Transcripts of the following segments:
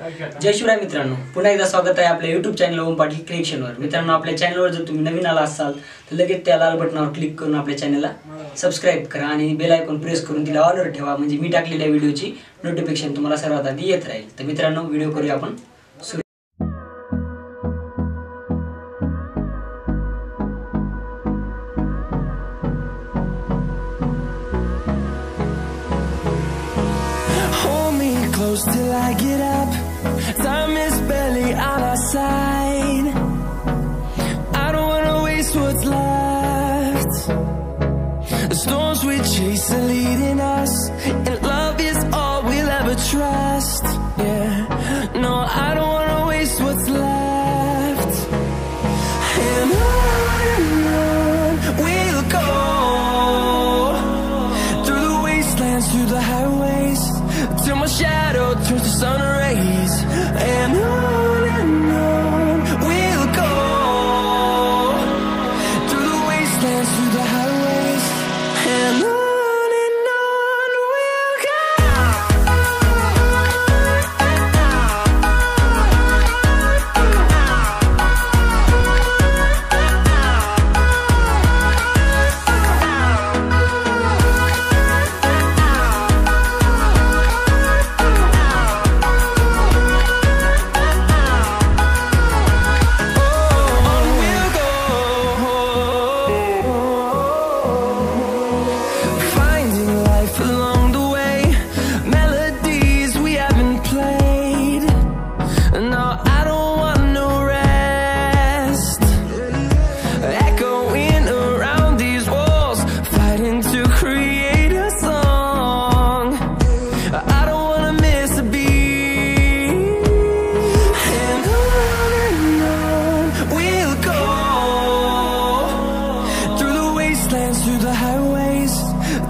जय शिवराय मित्रांनो, पुन्हा एकदा स्वागत आहे आपल्या YouTube चॅनल ओम पाटील क्रिएशनवर। मित्रांनो, आपल्या चॅनलवर जर तुम्ही नवीन आला असाल तर लगेच त्या लाल बटनावर क्लिक करून आपल्या चॅनलला सबस्क्राइब करा आणि बेल आयकॉन प्रेस करून तिला ऑलवर ठेवा, म्हणजे मी टाकलेल्या व्हिडिओची नोटिफिकेशन तुम्हाला सर्वात आधी येत राहील। तर मित्रांनो, व्हिडिओ करूया आपण सुरू। Close till I get up. Time is barely on our side. I don't wanna waste what's left. The storms we chase are leading us, and love is all we'll ever trust. Yeah, no, I don't wanna waste what's left. And on we'll go, through the wastelands, through the highways, till my shadow turns to sun rays. And on we'll go, through the wastelands, through the highways, and on we'll go. Through the highways,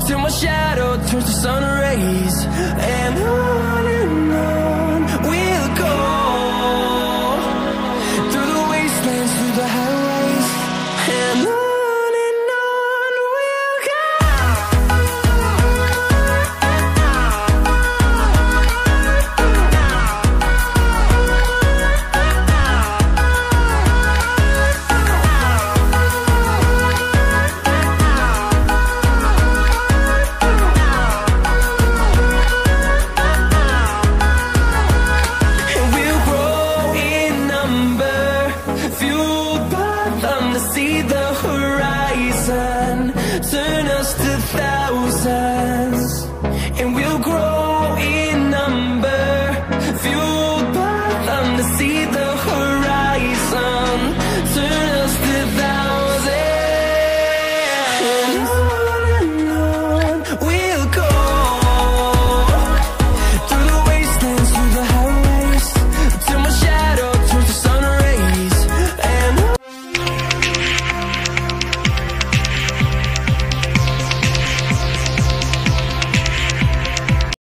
till my shadow turns to sun rays. And